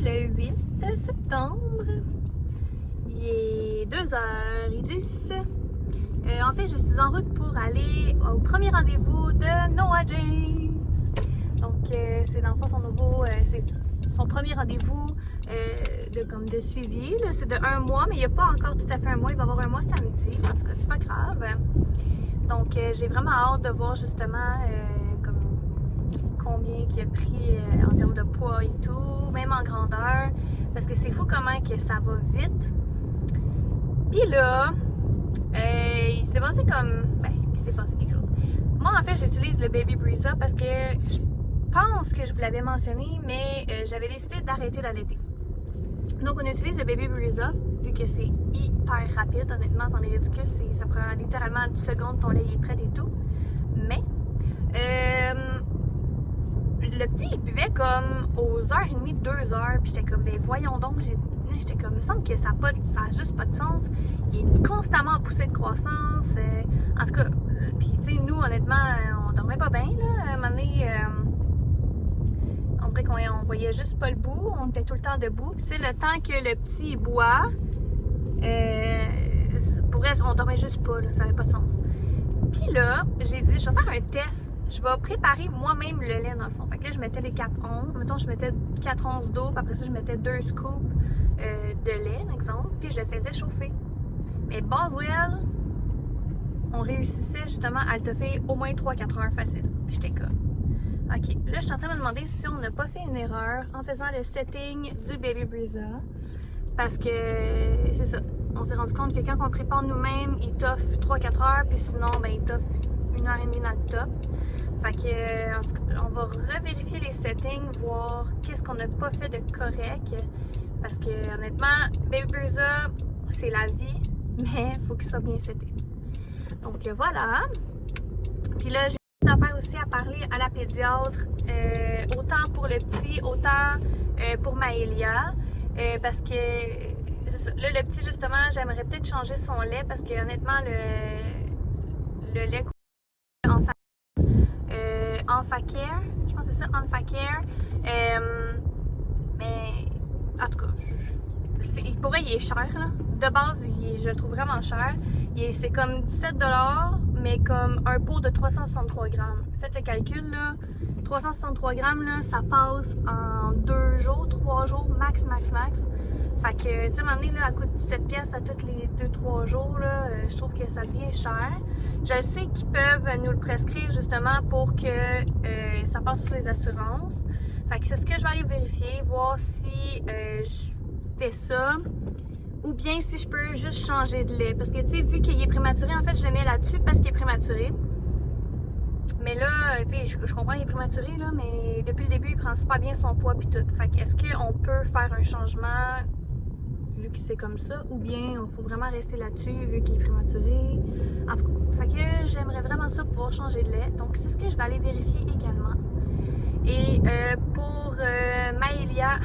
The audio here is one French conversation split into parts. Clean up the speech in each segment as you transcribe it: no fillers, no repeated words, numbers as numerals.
le 8 septembre. Il est 2h10. En fait, je suis en route pour aller au premier rendez-vous de Noah James. Donc, c'est dans le fond c'est son premier rendez-vous de suivi. C'est de 1 mois, mais il n'y a pas encore tout à fait 1 mois. Il va y avoir 1 mois samedi. En tout cas, c'est pas grave. Donc, j'ai vraiment hâte de voir justement combien il a pris en termes de poids et tout, même en grandeur. Parce que c'est fou comment que ça va vite. Puis là, il s'est passé il s'est passé quelque chose. Moi, en fait, j'utilise le Baby Brezza parce que je pense que je vous l'avais mentionné, mais j'avais décidé d'arrêter d'allaiter. Donc, on utilise le Baby Brezza, vu que c'est hyper rapide. Honnêtement, c'en est ridicule. Ça prend littéralement 10 secondes, ton lait est prêt et tout. Mais, le petit, il buvait comme aux 1h30, 2h. Puis j'étais comme, ben voyons donc. J'étais comme, il me semble que ça a juste pas de sens. Il est constamment en poussée de croissance. En tout cas, puis tu sais, nous, honnêtement, on dormait pas bien, là. À un moment donné, on dirait qu'on voyait juste pas le bout. On était tout le temps debout. Puis tu sais, le temps que le petit boit, pour vrai, on dormait juste pas, là. Ça avait pas de sens. Puis là, j'ai dit, je vais faire un test. Je vais préparer moi-même le lait dans le fond. Fait que là, je mettais les 4 onces. Mettons, je mettais 4 onces d'eau, puis après ça, je mettais 2 scoops de lait, par exemple, puis je le faisais chauffer. Mais Boswell, on réussissait justement à le toffer au moins 3-4 heures facile. J'étais comme, ok. Là, je suis en train de me demander si on n'a pas fait une erreur en faisant le setting du Baby Brezza. Parce que, c'est ça, on s'est rendu compte que quand on le prépare nous-mêmes, il toffe 3-4 heures, puis sinon, ben, il toffe 1h30 dans le top. Fait que, en tout cas, on va revérifier les settings, voir qu'est-ce qu'on n'a pas fait de correct. Parce que, honnêtement, Baby Brezza, c'est la vie, mais il faut qu'il soit bien seté. Donc, voilà. Puis là, j'ai des affaires aussi à parler à la pédiatre, autant pour le petit, autant pour Maëlia. Parce que, là, le petit, justement, j'aimerais peut-être changer son lait parce que, honnêtement, le lait Enfacare, je pense que c'est ça, Enfacare. Mais en tout cas, pour vrai, il est cher là. De base, je le trouve vraiment cher. C'est comme 17 $, mais comme un pot de 363 grammes. Faites le calcul là. 363 grammes là, ça passe en 2 jours, 3 jours, max. Fait que, tu sais, à un moment donné, là, elle coûte 17 pièces à tous les 2-3 jours, là, je trouve que ça devient cher. Je sais qu'ils peuvent nous le prescrire justement pour que ça passe sur les assurances. Fait que c'est ce que je vais aller vérifier, voir si je fais ça ou bien si je peux juste changer de lait. Parce que, tu sais, vu qu'il est prématuré, en fait, je le mets là-dessus parce qu'il est prématuré. Mais là, tu sais, je comprends qu'il est prématuré, là, mais depuis le début, il prend super bien son poids puis tout. Fait que est-ce qu'on peut faire un changement vu que c'est comme ça, ou bien il faut vraiment rester là-dessus vu qu'il est prématuré. En tout cas, fait que j'aimerais vraiment ça pouvoir changer de lait, donc c'est ce que je vais aller vérifier également. Et pour Maëlia,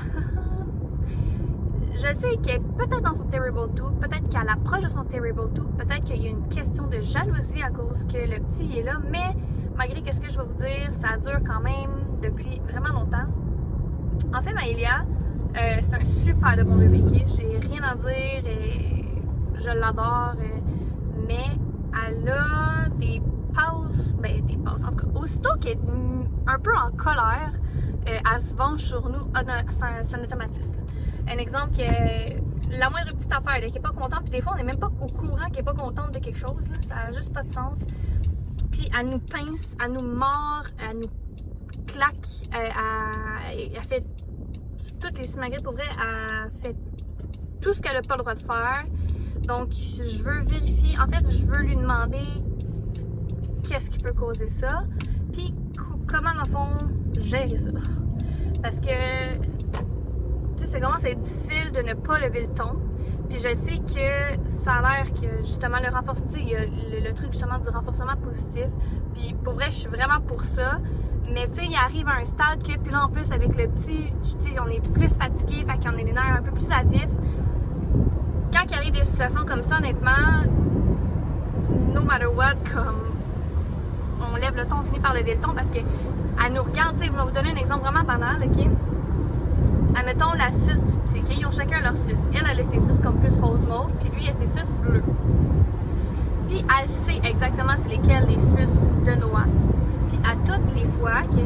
je sais qu'elle est peut-être dans son Terrible 2, peut-être qu'à l'approche de son Terrible 2, peut-être qu'il y a une question de jalousie à cause que le petit est là, mais malgré que ce que je vais vous dire, ça dure quand même depuis vraiment longtemps. En fait, Maëlia, c'est un super de bon bébé kid, j'ai rien à dire et je l'adore, mais elle a des pauses, en tout cas, aussitôt qu'elle est un peu en colère, elle se venge sur nous, c'est un automatisme. Un exemple, la moindre petite affaire, qui n'est pas contente, puis des fois on n'est même pas au courant qu'elle n'est pas contente de quelque chose, là, ça n'a juste pas de sens. Puis elle nous pince, elle nous mord, elle nous claque, elle fait toutes les simagrées, pour vrai, elle fait tout ce qu'elle n'a pas le droit de faire. Donc, je veux vérifier, en fait, je veux lui demander qu'est-ce qui peut causer ça, puis comment, dans le fond, gérer ça. Parce que, tu sais, ça commence à être difficile de ne pas lever le ton. Puis je sais que ça a l'air que, justement, le renforcement, tu sais, il y a le truc, justement, du renforcement positif. Puis, pour vrai, je suis vraiment pour ça. Mais tu sais, il arrive à un stade que, puis là en plus avec le petit, tu sais, on est plus fatigué, fait qu'on a les nerfs un peu plus à vif. Quand il arrive des situations comme ça, honnêtement, no matter what, comme on lève le ton, on finit par lever le ton parce que elle nous regarde, tu sais, je vais vous donner un exemple vraiment banal, ok? admettons la suce du petit, okay? Ils ont chacun leur suce. Elle a ses suces comme plus rose mauve, puis lui, il a ses suces bleues. Puis elle sait exactement c'est lesquelles les suces de Noah. Puis à toutes les fois, ok,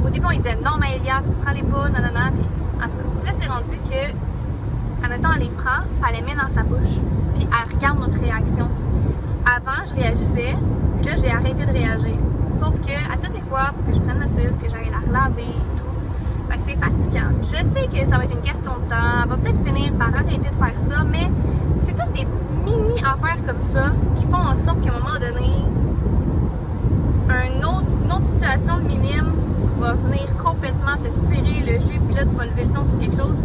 au début on lui disait non mais Elia, prends-les pas, nanana, puis en tout cas, là c'est rendu que, admettons, elle les prend, puis elle les met dans sa bouche, puis elle regarde notre réaction. Puis avant, je réagissais, puis là j'ai arrêté de réagir. Sauf que à toutes les fois, il faut que je prenne la suce, que j'aille la relaver et tout. Fait que c'est fatigant. Puis je sais que ça va être une question de temps, elle va peut-être finir par arrêter de faire ça, mais c'est toutes des mini affaires comme ça qui font en sorte qu'à un moment donné, une autre situation minime va venir complètement te tirer le jus, puis là tu vas lever le ton sur quelque chose.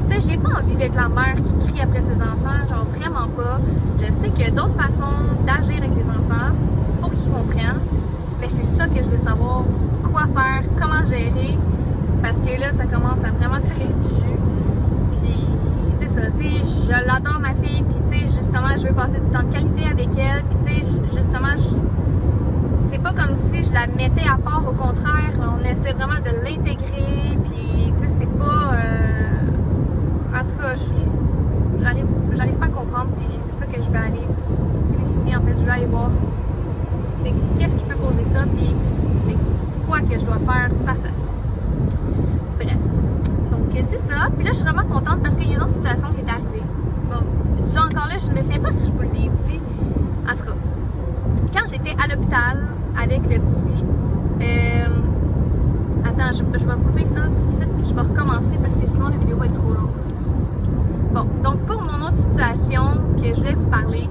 Tu sais, j'ai pas envie d'être la mère qui crie après ses enfants, genre vraiment pas. Je sais qu'il y a d'autres façons d'agir avec les enfants pour qu'ils comprennent, mais c'est ça que je veux savoir, quoi faire, comment gérer, parce que là ça commence à vraiment tirer du jus. Puis c'est ça, tu sais, je l'adore ma fille, puis tu sais, justement, je veux passer du temps de qualité avec elle, puis tu sais, justement, c'est pas comme si je la mettais à part, au contraire, on essaie vraiment de l'intégrer, puis tu sais, c'est pas... En tout cas, j'arrive pas à comprendre, puis c'est ça que je vais aller investiguer, en fait, je vais aller voir c'est qu'est-ce qui peut causer ça, puis c'est quoi que je dois faire face à ça. Bref. Donc c'est ça, puis là je suis vraiment contente parce qu'il y a une autre situation qui est arrivée. Bon, je suis encore là, je me souviens pas si je vous l'ai dit. En tout cas, quand j'étais à l'hôpital avec le petit, attends, je vais couper ça tout de suite puis je vais recommencer parce que sinon la vidéo va être trop longue. Bon, donc pour mon autre situation que je voulais vous parler,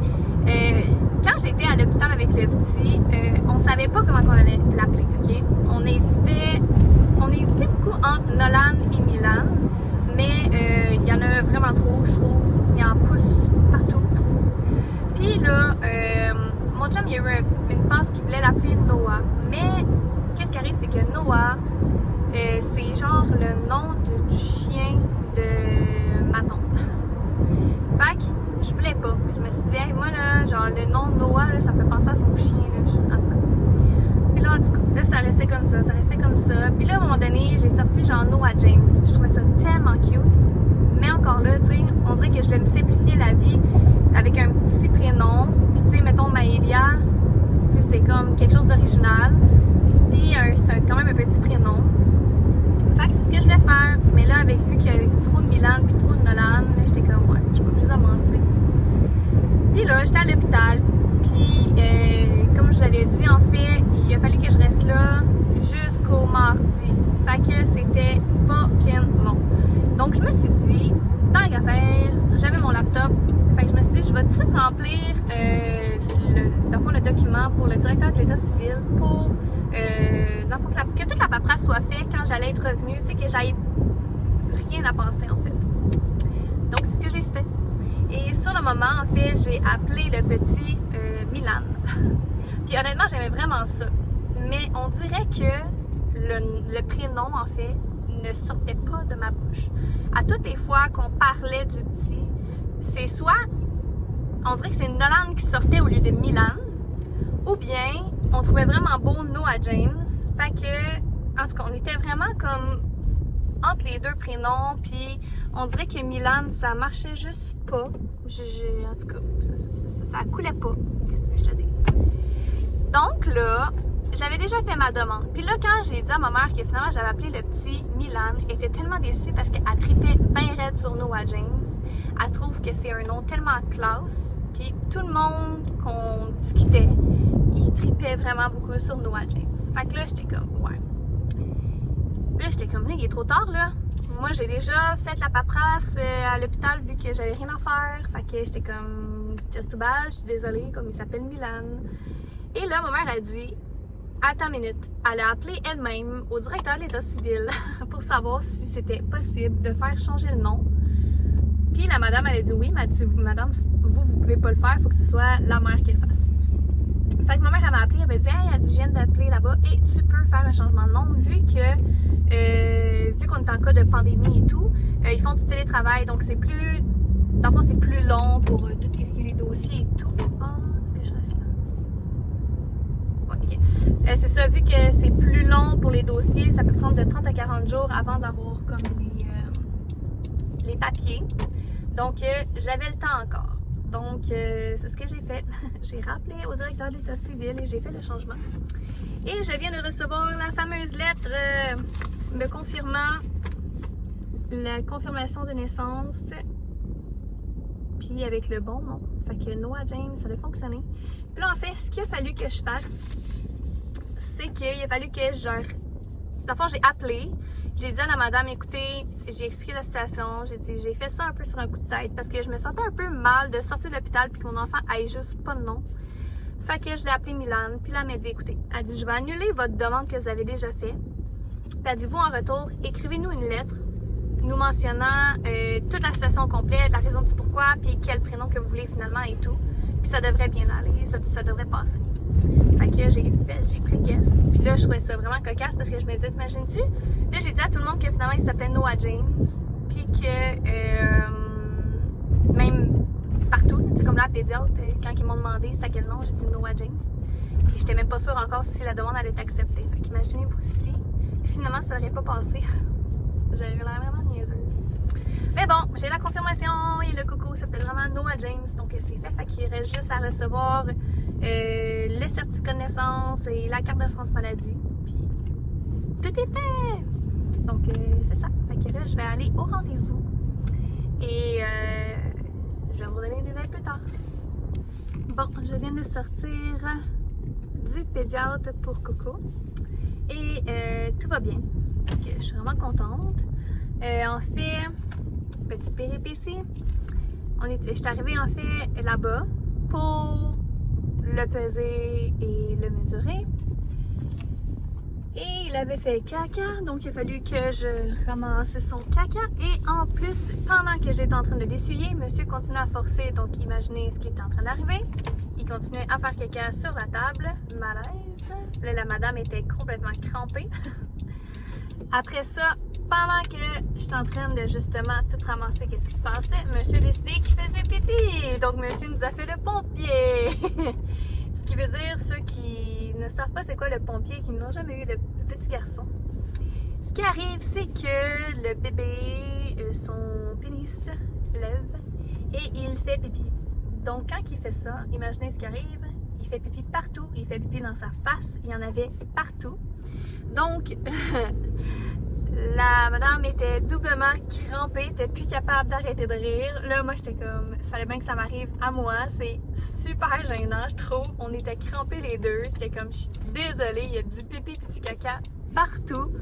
quand j'étais à l'hôpital avec le petit, on savait pas comment on allait l'appeler, ok? On hésitait beaucoup entre Nolan et Milan, mais il y en a vraiment trop, je trouve. Il y en pousse partout. Puis là, mon chum, il y a eu une passe qui voulait l'appeler Noah. Mais qu'est-ce qui arrive, c'est que Noah, c'est genre le nom du chien de ma tante. Fait que je voulais pas. Je me suis dit, hey, moi là, genre le nom de Noah, là, ça me fait penser à son chien, là, en tout cas. Puis là, en tout cas, là, ça restait comme ça. Puis là, à un moment donné, j'ai sorti genre Noah James. Je trouvais ça tellement cute. Mais encore là, tu sais, on dirait que je voulais me simplifier la vie avec un petit prénom. Puis tu sais, mettons Maëlia, tu sais, c'était comme quelque chose d'original. Puis c'est quand même un petit prénom. Fait que c'est ce que je voulais faire. Mais là, vu qu'il y avait trop de Milan puis trop de Nolan, j'étais comme, ouais, je peux plus avancer. Puis là, j'étais à l'hôpital. Puis, comme je vous l'avais dit, en fait, il a fallu que je reste là jusqu'au mardi. Fait que c'était fucking long. Donc, je me suis dit, tant qu'à faire, j'avais mon laptop. Fait que je me suis dit, je vais tout de suite remplir le document pour le directeur de l'État civil pour dans le fond, que toute la paperasse soit faite quand j'allais être revenue, tu sais, que j'aille rien à penser, en fait. Donc, c'est ce que j'ai fait. Et sur le moment, en fait, j'ai appelé le petit Milan. Puis honnêtement, j'aimais vraiment ça. Mais on dirait que le prénom, en fait, ne sortait pas de ma bouche. À toutes les fois qu'on parlait du petit, c'est soit, on dirait que c'est Nolan qui sortait au lieu de Milan, ou bien on trouvait vraiment beau Noah James. Fait que, en tout cas, on était vraiment comme entre les deux prénoms, puis on dirait que Milan, ça marchait juste pas. En tout cas, ça coulait pas. Qu'est-ce que je te dis? Donc là, j'avais déjà fait ma demande. Puis là, quand j'ai dit à ma mère que finalement j'avais appelé le petit Milan, elle était tellement déçue parce qu'elle tripait bien raide sur Noah James. Elle trouve que c'est un nom tellement classe. Puis tout le monde qu'on discutait, il tripait vraiment beaucoup sur Noah James. Fait que là, j'étais comme, ouais. Puis là, j'étais comme, là, il est trop tard, là. Moi, j'ai déjà fait la paperasse à l'hôpital vu que j'avais rien à faire. Fait que j'étais comme, just too bad, je suis désolée, comme il s'appelle Milan. Et là, ma mère a dit, attends une minute, elle a appelé elle-même au directeur de l'État civil pour savoir si c'était possible de faire changer le nom. Puis la madame, elle a dit oui, mais elle a dit, madame, vous pouvez pas le faire, il faut que ce soit la mère qui le fasse. Fait que ma mère, elle m'a appelé, elle m'a dit, hey, elle a dit, je viens d'appeler là-bas et tu peux faire un changement de nom vu qu'on est en cas de pandémie et tout, ils font du télétravail, donc c'est plus, dans le fond, c'est plus long pour tout ce qui est les dossiers et tout. Ah, est-ce que je reste là? Ouais, ok. C'est ça, vu que c'est plus long pour les dossiers, ça peut prendre de 30 à 40 jours avant d'avoir comme les papiers. Donc, j'avais le temps encore. Donc, c'est ce que j'ai fait. J'ai rappelé au directeur de l'État civil et j'ai fait le changement. Et je viens de recevoir la fameuse lettre me confirmant la confirmation de naissance. Puis avec le bon nom. Fait que Noah James, ça a fonctionné. Puis là, en fait, ce qu'il a fallu que je fasse, c'est qu'il a fallu que je... Dans le fond, j'ai appelé. J'ai dit à la madame, écoutez, j'ai expliqué la situation, j'ai fait ça un peu sur un coup de tête parce que je me sentais un peu mal de sortir de l'hôpital puis que mon enfant ait juste pas de nom. Fait que je l'ai appelé Milan, puis là, elle m'a dit, écoutez, elle dit, je vais annuler votre demande que vous avez déjà fait. Puis elle dit, vous, en retour, écrivez-nous une lettre nous mentionnant toute la situation complète, la raison du pourquoi, puis quel prénom que vous voulez finalement et tout. Puis ça devrait bien aller, ça devrait passer. Fait que j'ai pris guess. Puis là, je trouvais ça vraiment cocasse parce que je me disais, t'imagines-tu? Là, j'ai dit à tout le monde que finalement, il s'appelait Noah James. Puis que même partout, tu sais, comme là, à pédiatre, quand ils m'ont demandé c'était quel nom, j'ai dit Noah James. Puis j'étais même pas sûre encore si la demande allait être acceptée. Fait qu'imaginez-vous si, finalement, ça n'aurait pas passé. J'aurais l'air vraiment niaiseuse. Mais bon, j'ai la confirmation et le coucou s'appelle vraiment Noah James. Donc c'est fait. Fait qu'il reste juste à recevoir le certificat de naissance et la carte d'assurance maladie. Puis tout est fait! Donc c'est ça. Fait que là, je vais aller au rendez-vous. Et je vais vous donner des nouvelles plus tard. Bon, je viens de sortir du pédiatre pour Coco. Et tout va bien. Donc je suis vraiment contente. En fait, petite péripétie. Je suis arrivée en fait là-bas pour le peser et le mesurer. Et il avait fait caca, donc il a fallu que je ramasse son caca. Et en plus, pendant que j'étais en train de l'essuyer, monsieur continuait à forcer, donc imaginez ce qui était en train d'arriver. Il continuait à faire caca sur la table, malaise. Là, la madame était complètement crampée. Après ça, pendant que j'étais en train de justement tout ramasser, qu'est-ce qui se passait, monsieur a décidé qu'il faisait pipi. Donc monsieur nous a fait le pompier. Ce qui veut dire, ceux qui ne savent pas c'est quoi le pompier, qui n'ont jamais eu le petit garçon. Ce qui arrive, c'est que le bébé, son pénis lève et il fait pipi. Donc quand il fait ça, imaginez ce qui arrive, il fait pipi partout, il fait pipi dans sa face, il y en avait partout. Donc, la madame était doublement crampée, était plus capable d'arrêter de rire. Là, moi, j'étais comme, fallait bien que ça m'arrive à moi. C'est super gênant, je trouve. On était crampés les deux. J'étais comme, je suis désolée, il y a du pipi et du caca partout.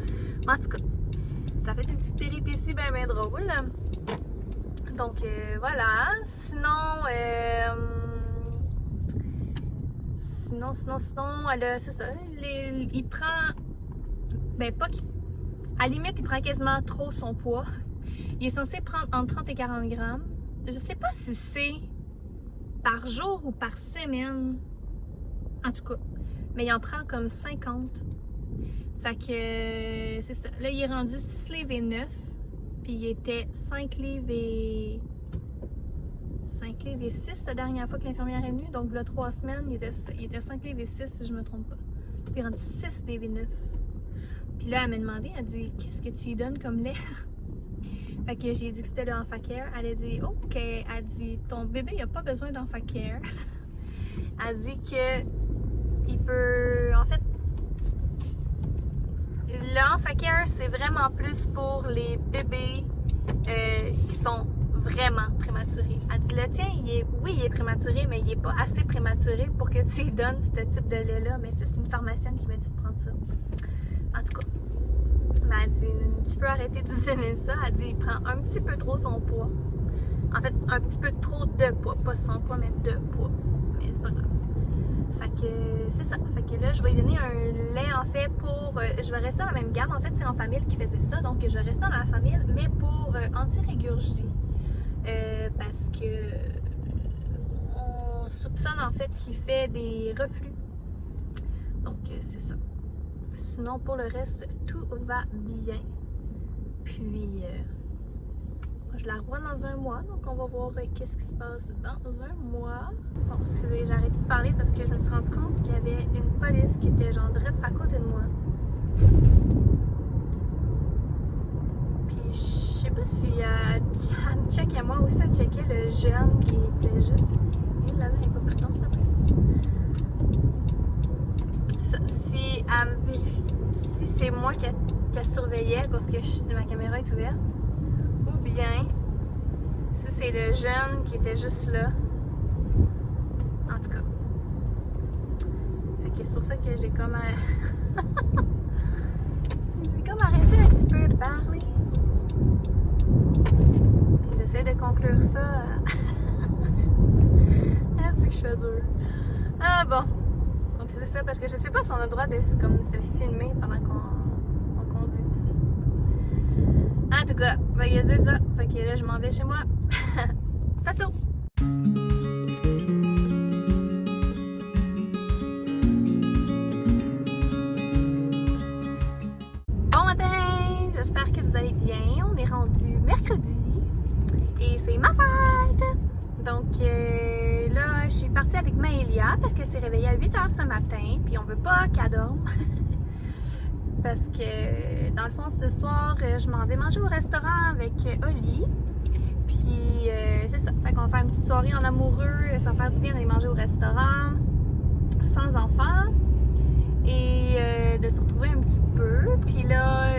En tout cas, ça fait une petite péripétie bien drôle. Donc, voilà. Sinon, c'est ça. Il prend... Ben, pas qu'il... À la limite, il prend quasiment trop son poids. Il est censé prendre entre 30 et 40 grammes. Je sais pas si c'est par jour ou par semaine. En tout cas. Mais il en prend comme 50. Fait que c'est ça. Là, il est rendu 6 livres et 9. Puis il était 5 livres et... 5 livres et 6 la dernière fois que l'infirmière est venue. Donc, il y a 3 semaines, il était 5 livres et 6 si je me trompe pas. Puis il est rendu 6 livres et 9. Puis là, elle m'a demandé, elle dit, qu'est-ce que tu lui donnes comme lait? Fait que j'ai dit que c'était le EnfaCare. Elle a dit, OK. Elle dit, ton bébé, il n'a pas besoin d'EnfaCare. Elle dit que il peut, en fait, le EnfaCare, c'est vraiment plus pour les bébés qui sont vraiment prématuré. Elle dit, le tien, oui, il est prématuré, mais il n'est pas assez prématuré pour que tu lui donnes ce type de lait-là. Mais tu sais, c'est une pharmacienne qui m'a dit de prendre ça. En tout cas, mais elle dit, tu peux arrêter de donner ça. Elle dit, il prend un petit peu trop son poids. En fait, un petit peu trop de poids. Pas son poids, mais de poids. Mais c'est pas grave. Fait que c'est ça. Fait que là, je vais lui donner un lait, en fait, pour... je vais rester dans la même gamme. En fait, c'est en famille qui faisait ça. Donc, je vais rester dans la famille, mais pour anti-régurgie. Parce que on soupçonne, en fait, qu'il fait des reflux. Donc, c'est ça. Sinon, pour le reste, tout va bien. Puis, je la revois dans un mois. Donc, on va voir qu'est-ce qui se passe dans un mois. Bon, excusez, j'ai arrêté de parler parce que je me suis rendu compte qu'il y avait une police qui était genre direct à côté de moi. Puis, je sais pas Si elle me checkait moi aussi, elle checkait le jeune qui était juste. Et là, elle n'est pas prudente, la police. Ça, si elle me vérifie, si c'est moi qu'elle surveillait parce que ma caméra est ouverte, ou bien si c'est le jeune qui était juste là. En tout cas. Fait que c'est pour ça que j'ai comme. J'ai comme arrêté un petit peu de parler. Puis j'essaie de conclure ça. Ah, c'est que je suis dure. Ah bon. Donc c'est ça, parce que je sais pas si on a le droit de comme, se filmer pendant qu'on conduit. En tout cas, c'est ça. Fait que là, je m'en vais chez moi. Tato! Bon matin! J'espère que vous allez bien. On est rendu mercredi et c'est ma fête! Donc là, je suis partie avec Maëlia parce qu'elle s'est réveillée à 8h ce matin, puis on veut pas qu'elle dorme. Parce que dans le fond, ce soir, je m'en vais manger au restaurant avec Oli. Puis c'est ça. Fait qu'on va faire une petite soirée en amoureux. Ça va faire du bien d'aller manger au restaurant sans enfants. Et de se retrouver un petit peu. Puis là,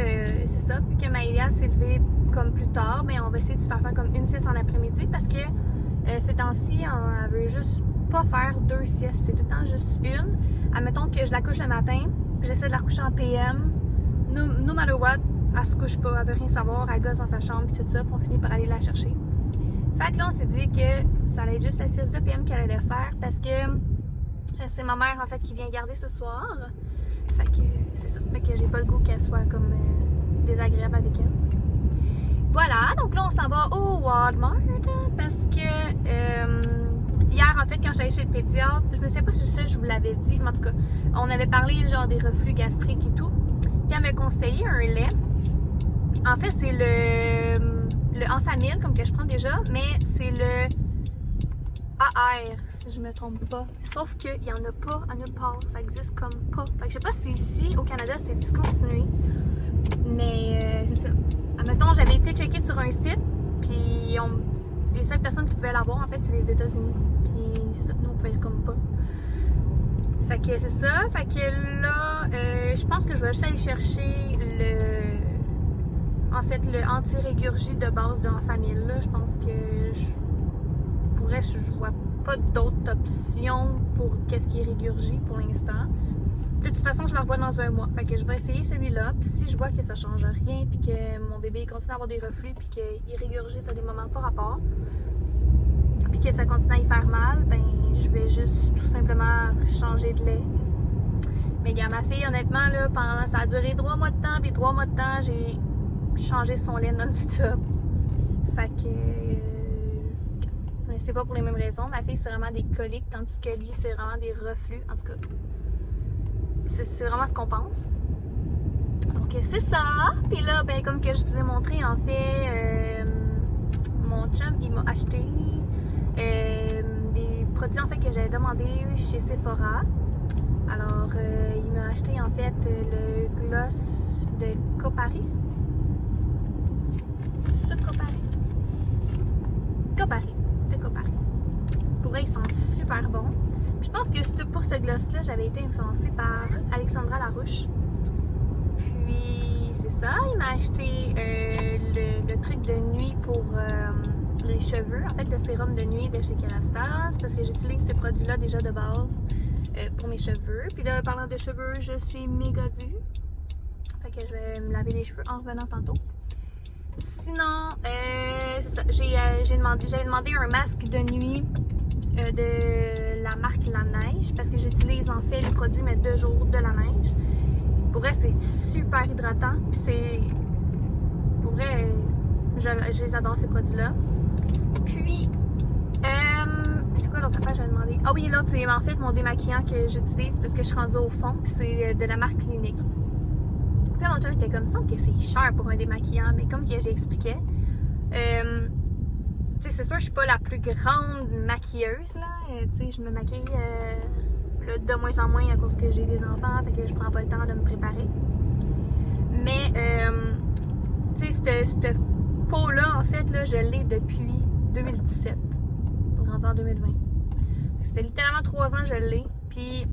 c'est ça. Vu que Maëlia s'est levée comme plus tard, mais on va essayer de se faire comme une sieste en après-midi parce que ces temps-ci, elle veut juste pas faire 2 siestes. C'est tout le temps juste une. Admettons que je la couche le matin, puis j'essaie de la coucher en PM. No matter what, elle se couche pas, elle veut rien savoir, elle gosse dans sa chambre, puis tout ça, puis on finit par aller la chercher. Fait que là, on s'est dit que ça allait être juste la sieste de PM qu'elle allait faire parce que c'est ma mère en fait qui vient garder ce soir. Fait que c'est ça. Fait que j'ai pas le goût qu'elle soit comme désagréable avec elle. Voilà, donc là on s'en va au Walmart parce que hier en fait quand j'allais chez le pédiatre, je me sais pas si ça je vous l'avais dit, mais en tout cas, on avait parlé genre des reflux gastriques et tout. Puis elle m'a conseillé un lait. En fait, c'est le Enfamil comme que je prends déjà, mais c'est le AR si je me trompe pas. Sauf qu'il n'y en a pas à nulle part, ça existe comme pas. Fait que je sais pas si ici au Canada c'est discontinué, mais c'est ça. Admettons, j'avais été checker sur un site, puis les seules personnes qui pouvaient l'avoir, en fait, c'est les États-Unis. Puis c'est ça, nous, on pouvait comme pas. Fait que c'est ça. Fait que là, je pense que je vais juste aller chercher en fait, le anti-régurgie de base d'un famille. Là, je pense que je vois pas d'autres options pour qu'est-ce qui est régurgie pour l'instant. De toute façon, je la revois dans un mois. Fait que je vais essayer celui-là. Puis si je vois que ça change rien, puis que mon bébé continue à avoir des reflux, puis qu'il régurgite à des moments pas rapport, puis que ça continue à y faire mal, ben je vais juste tout simplement changer de lait. Mais gars, ma fille, honnêtement, là, ça a duré 3 mois de temps, puis 3 mois de temps, j'ai changé son lait non-stop. Fait que c'est pas pour les mêmes raisons. Ma fille, c'est vraiment des coliques, tandis que lui, c'est vraiment des reflux. En tout cas, c'est vraiment ce qu'on pense. Donc c'est ça. Puis là, ben, comme que je vous ai montré, en fait, mon chum, il m'a acheté des produits en fait que j'avais demandé chez Sephora. Alors, il m'a acheté en fait le gloss de Copari. C'est ça, Copari? Copari. De Copari. Pour vrai, ils sont super bons. Puis je pense que pour ce gloss-là, j'avais été influencée par Alexandra Larouche. Puis c'est ça, il m'a acheté le truc de nuit pour les cheveux. En fait, le sérum de nuit de chez Kerastase, parce que j'utilise ces produits-là déjà de base pour mes cheveux. Puis là, parlant de cheveux, je suis méga due. Fait que je vais me laver les cheveux en revenant tantôt. Sinon, c'est ça, j'avais demandé un masque de nuit de la marque La Neige, parce que j'utilise en fait les produits mais 2 jours de La Neige. Pour vrai, c'est super hydratant. Puis c'est. Pour vrai, je les adore ces produits-là. Puis, c'est quoi l'autre affaire que j'avais demandé? Ah oui, l'autre, c'est en fait mon démaquillant que j'utilise parce que je suis rendue au fond. Puis c'est de la marque Clinique. Puis mon chum était comme ça, que c'est cher pour un démaquillant, mais comme que j'ai expliqué, tu sais, c'est sûr, je suis pas la plus grande maquilleuse, là. Tu sais, je me maquille de moins en moins à cause que j'ai des enfants, fait que je prends pas le temps de me préparer. Mais, tu sais, ce peau-là, en fait, là, je l'ai depuis 2017. On est rendu en 2020. Ça fait littéralement 3 ans que je l'ai. Puis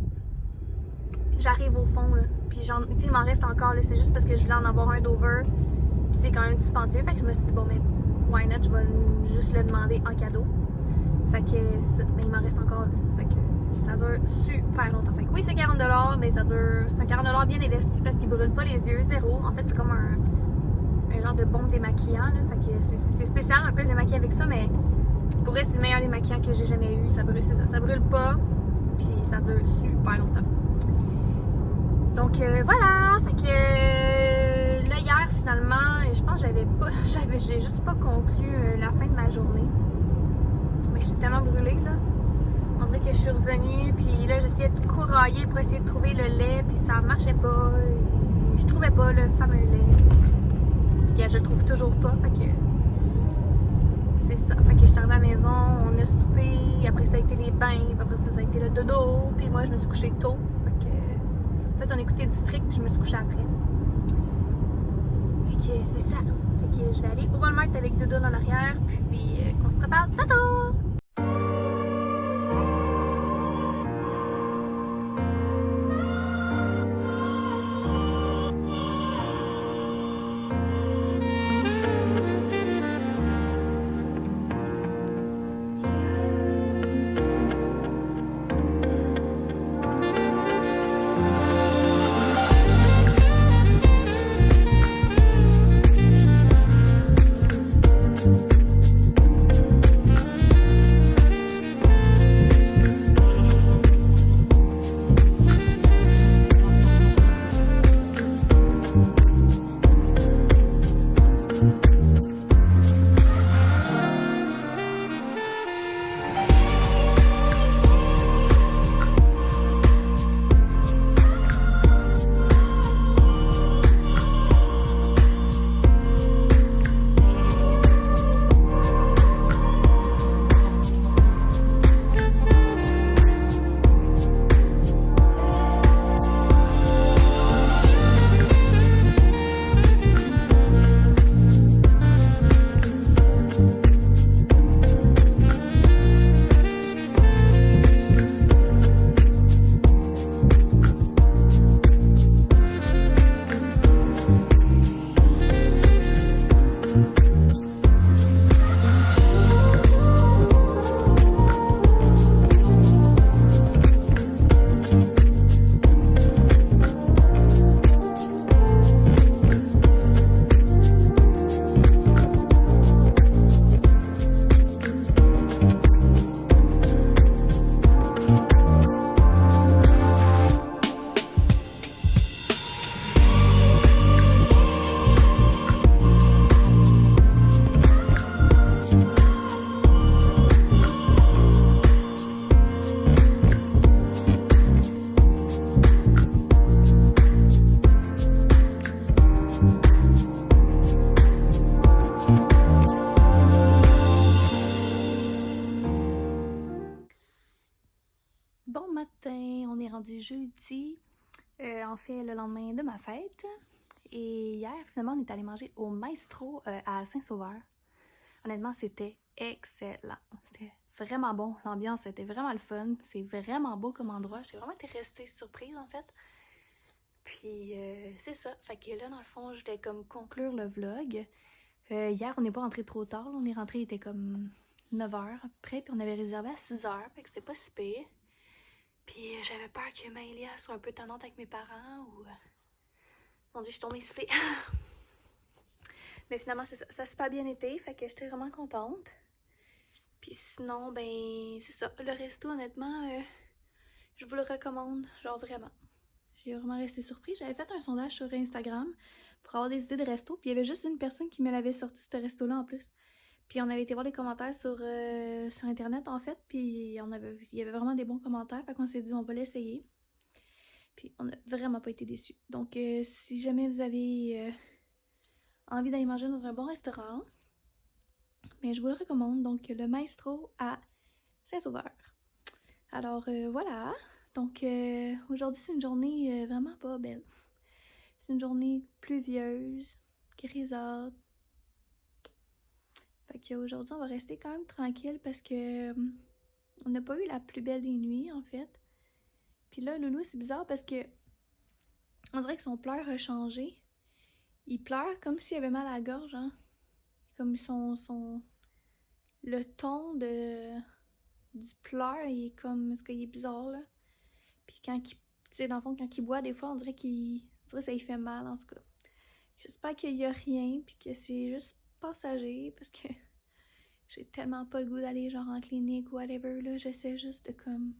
j'arrive au fond, là. Puis il m'en reste encore, là. C'est juste parce que je voulais en avoir un d'over. Puis c'est quand même dispendieux. Fait que je me suis dit, bon, mais why not? Je vais juste le demander en cadeau. Fait que c'est ça. Mais il m'en reste encore, là. Fait que ça dure super longtemps. Fait que oui, c'est 40$, mais ça dure. C'est un 40$ bien investi parce qu'il brûle pas les yeux, zéro. En fait, c'est comme un genre de bombe démaquillant, là. Fait que c'est spécial un peu de démaquiller avec ça, mais pour vrai, c'est le meilleur démaquillant que j'ai jamais eu. Ça brûle, ça brûle pas. Puis ça dure super longtemps. Donc voilà, fait que là hier finalement, je pense que j'ai juste pas conclu la fin de ma journée. Mais j'étais tellement brûlée là. On dirait que je suis revenue, puis là j'essayais de courailler pour essayer de trouver le lait, puis ça marchait pas. Je trouvais pas le fameux lait. Puis je le trouve toujours pas, fait que c'est ça. Fait que je suis arrivée à la maison, on a soupé, après ça a été les bains, puis après ça a été le dodo, puis moi je me suis couchée tôt. En fait, on a écouté District, puis je me suis couchée après. Fait que c'est ça. Fait que je vais aller au Walmart avec Dodo dans l'arrière, puis on se reparle. Tata! Bon matin, on est rendu jeudi, en fait le lendemain de ma fête. Et hier, finalement, on est allé manger au Maestro à Saint-Sauveur. Honnêtement, c'était excellent. C'était vraiment bon. L'ambiance était vraiment le fun. C'est vraiment beau comme endroit. J'ai vraiment été restée surprise, en fait. Puis, c'est ça. Fait que là, dans le fond, je voulais comme conclure le vlog. Hier, on n'est pas rentré trop tard. On est rentré, il était comme 9h après. Puis on avait réservé à 6h. Fait que c'était pas si pire. Puis j'avais peur que Maëlia soit un peu tannante avec mes parents ou... Mon Dieu, je suis tombée essoufflée. Mais finalement, c'est ça. Ça a super bien été, fait que j'étais vraiment contente. Puis sinon, ben, c'est ça. Le resto, honnêtement, je vous le recommande, genre vraiment. J'ai vraiment resté surprise. J'avais fait un sondage sur Instagram pour avoir des idées de resto. Puis il y avait juste une personne qui me l'avait sorti, ce resto-là, en plus. Puis on avait été voir les commentaires sur Internet, en fait. Puis il y avait vraiment des bons commentaires. Fait qu'on s'est dit, on va l'essayer. Puis on n'a vraiment pas été déçus. Donc si jamais vous avez envie d'aller manger dans un bon restaurant, mais je vous le recommande. Donc le Maestro à Saint-Sauveur. Alors voilà. Donc aujourd'hui c'est une journée vraiment pas belle. C'est une journée pluvieuse, grisâtre. Fait qu'aujourd'hui, on va rester quand même tranquille parce que on n'a pas eu la plus belle des nuits, en fait. Puis là, Loulou, c'est bizarre parce que on dirait que son pleur a changé. Il pleure comme s'il avait mal à la gorge, hein. Comme le ton du pleur, il est comme... Est-ce qu'il est bizarre, là? Puis quand il... Tu sais, dans le fond, quand il boit, des fois, on dirait que ça lui fait mal, en tout cas. J'espère qu'il y a rien, puis que c'est juste passager, parce que j'ai tellement pas le goût d'aller genre en clinique ou whatever, là. J'essaie juste de, comme,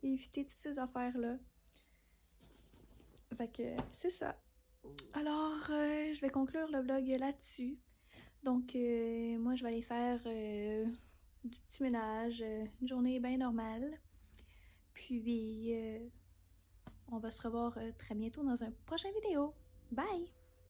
éviter toutes ces affaires-là. Fait que c'est ça. Alors, je vais conclure le vlog là-dessus. Donc, moi, je vais aller faire du petit ménage, une journée bien normale. Puis, on va se revoir très bientôt dans un prochain vidéo. Bye!